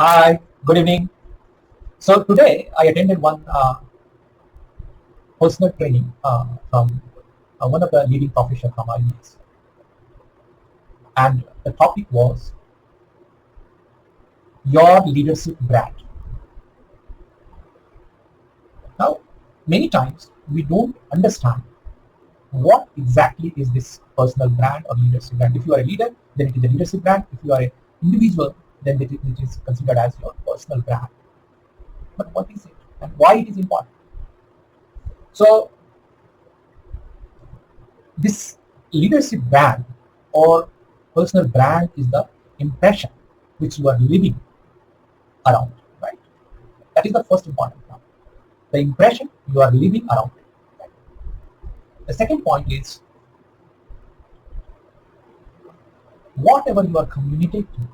Hi, good evening. So today I attended one personal training from one of the leading professors from IES, and the topic was your leadership brand. Now, many times we don't understand what exactly is this personal brand or leadership brand. If you are a leader, then it is a leadership brand. If you are an individual, then it is considered as your personal brand. But what is it and why it is important? So this leadership brand or personal brand is the impression which you are living around, right? That is the first important point. The impression you are living around. Right? The second point is whatever you are communicating,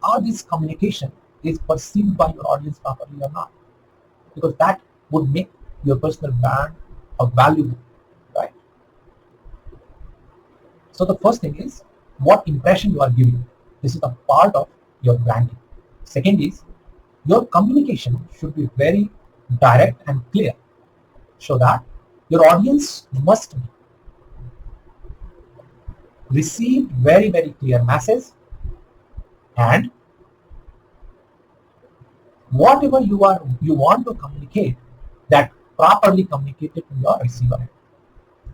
are this communication is perceived by your audience properly or not? Because that would make your personal brand a valuable, right? So the first thing is what impression you are giving. This is a part of your branding. Second is your communication should be very direct and clear so that your audience must receive very clear message, and whatever you want to communicate, that properly communicated to your receiver.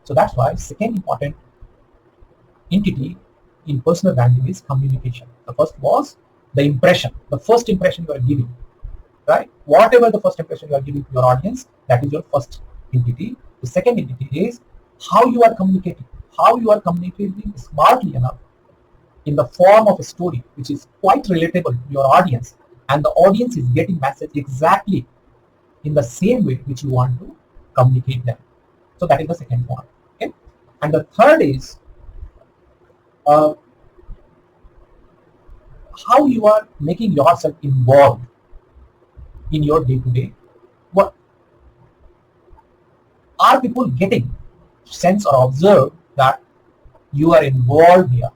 So that's why second important entity in personal branding is communication. The first was the impression, the first impression you are giving, right? Whatever the first impression you are giving to your audience, that is your first entity. The second entity is how you are communicating, how you are communicating smartly enough in the form of a story which is quite relatable to your audience, and the audience is getting message exactly in the same way which you want to communicate them. So that is the second point. Okay, and the third is uh, how you are making yourself involved in your day-to-day work. Are people getting sense or observe that you are involved here?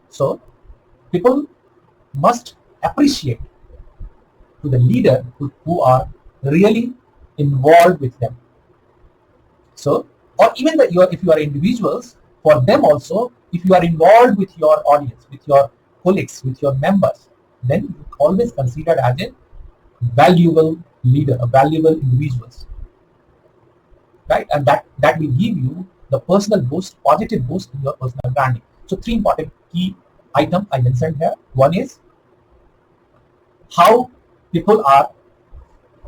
So people must appreciate to the leader who are really involved with them. So, or even that if you are individuals, for them also, if you are involved with your audience, with your colleagues, with your members, then you always considered as a valuable leader, a valuable individuals, right? And that will give you the personal boost, positive boost in your personal branding. So three important key items I mentioned here. One is how people are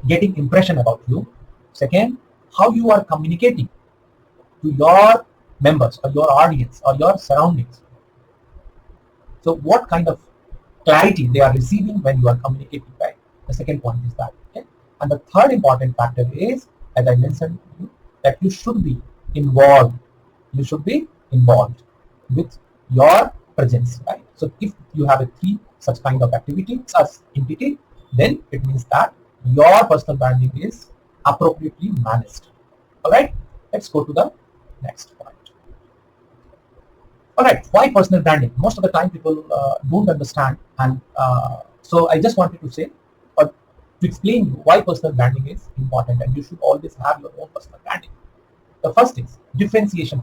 getting impression about you. Second, how you are communicating to your members or your audience or your surroundings. So what kind of clarity they are receiving when you are communicating, right? The second point is that. Okay? And the third important factor is, as I mentioned to you, that you should be involved. You should be involved with your presence, right? So if you have a three such kind of activities as entity, then it means that your personal branding is appropriately managed. All right, let's go to the next point. All right, why personal branding? Most of the time people don't understand, and so I just wanted to say or to explain you why personal branding is important, and you should always have your own personal branding. The first is differentiation.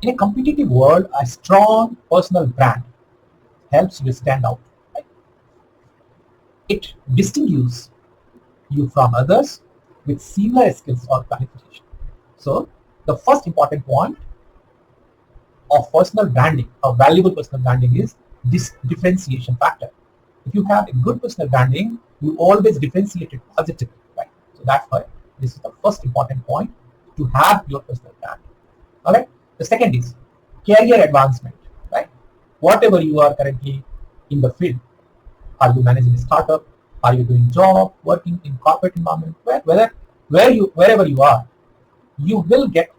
In a competitive world, a strong personal brand helps you stand out. Right? It distinguishes you from others with similar skills or qualification. So the first important point of personal branding, of valuable personal branding, is this differentiation factor. If you have a good personal branding, you always differentiate it positively, right? So that's why this is the first important point to have your personal brand. All right. The second is career advancement, right? Whatever you are currently in the field, are you managing a startup? Are you doing job, working in corporate environment? Wherever you are, you will get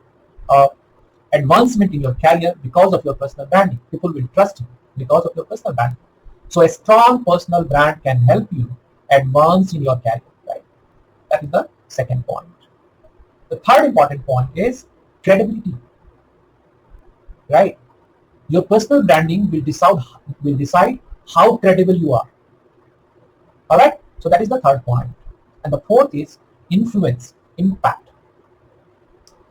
advancement in your career because of your personal branding. People will trust you because of your personal branding. So a strong personal brand can help you advance in your career, right? That is the second point. The third important point is credibility, right? Your personal branding will decide how credible you are. All right. So that is the third point. And the fourth is influence, impact.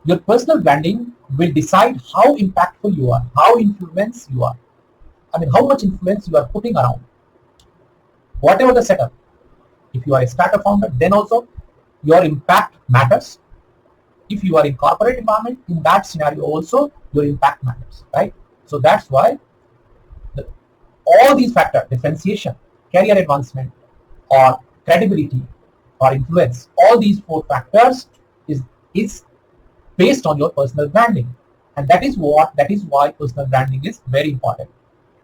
Your personal branding will decide how impactful you are, how influenced you are. I mean, how much influence you are putting around. Whatever the setup. If you are a startup founder, then also your impact matters. If you are in corporate environment, in that scenario also your impact matters, right? So that's why all these factors, differentiation, career advancement, or credibility, or influence, all these four factors is based on your personal branding, and that is why personal branding is very important.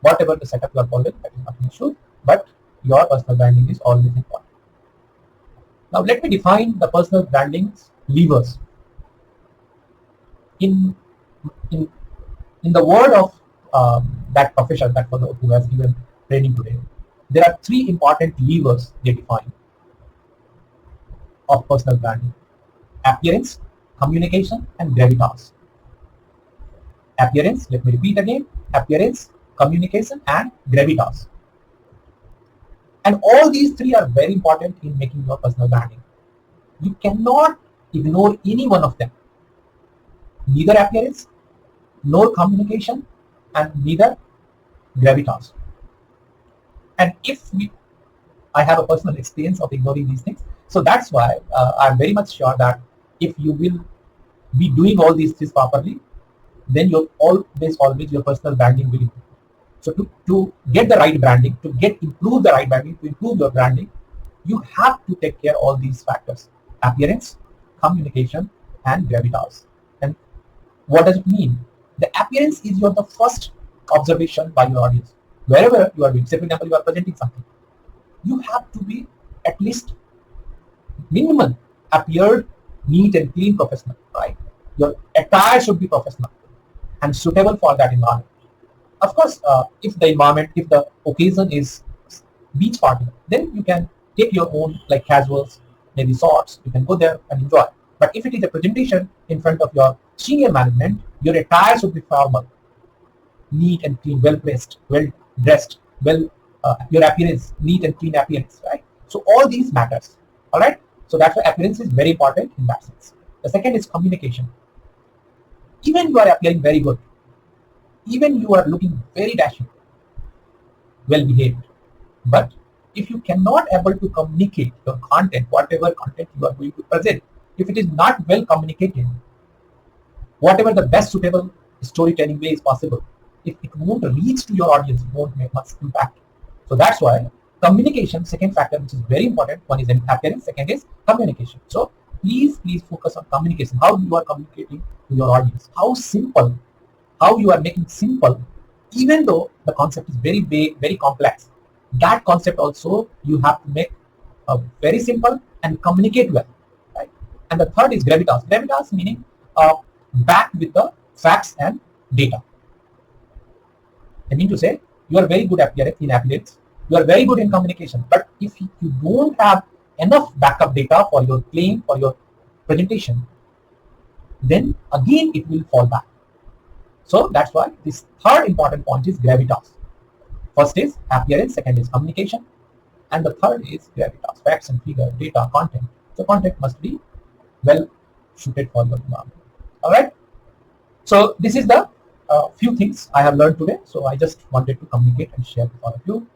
Whatever the setup you are following, that is not an issue, but your personal branding is always important. Now let me define the personal branding's levers. In in in the word of that profession, that for who has given training today, there are three important levers they define of personal branding: appearance, communication, and gravitas. Appearance, let me repeat again: appearance, communication, and gravitas. And all these three are very important in making your personal branding. You cannot ignore any one of them. Neither appearance, nor communication, and neither gravitas. And I have a personal experience of ignoring these things. So that's why I'm very much sure that if you will be doing all these things properly, then always your personal branding will improve. So to get the right branding, to improve the right branding, to improve your branding, you have to take care of all these factors: appearance, communication, and gravitas. And what does it mean? The appearance is the first observation by your audience. Wherever you are doing, say for example, you are presenting something, you have to be at least minimum appeared neat and clean, professional, right? Your attire should be professional and suitable for that environment. Of course, if the occasion is beach party, then you can take your own like casuals, maybe shorts. You can go there and enjoy. But if it is a presentation in front of your senior management, your attire should be formal, neat and clean, well dressed, your appearance, neat and clean appearance, right? So all these matters. All right. So that's why appearance is very important in that sense. The second is communication. Even you are appearing very good, even you are looking very dashing, well behaved, but if you cannot able to communicate your content, whatever content you are going to present, if it is not well communicated, whatever the best suitable storytelling way is possible, if it won't reach to your audience, it won't make much impact. So that's why communication, second factor, which is very important. One is appearance, second is communication. So please focus on communication. How you are communicating to your audience, how simple, how you are making simple, even though the concept is very big, very complex. That concept also you have to make very simple and communicate well, right? And the third is gravitas. Gravitas meaning backed with the facts and data. I mean to say, you are very good in appearance, you are very good in communication, but if you don't have enough backup data for your claim, for your presentation, then again it will fall back. So that's why this third important point is gravitas. First is appearance, second is communication, and the third is gravitas, facts and figure, data, content. So content must be well suited for your environment. All right. So this is the few things I have learned today. So I just wanted to communicate and share with all of you.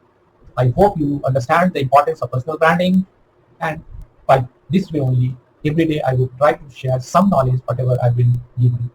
I hope you understand the importance of personal branding, and by this way only, every day I would try to share some knowledge, whatever I've been given.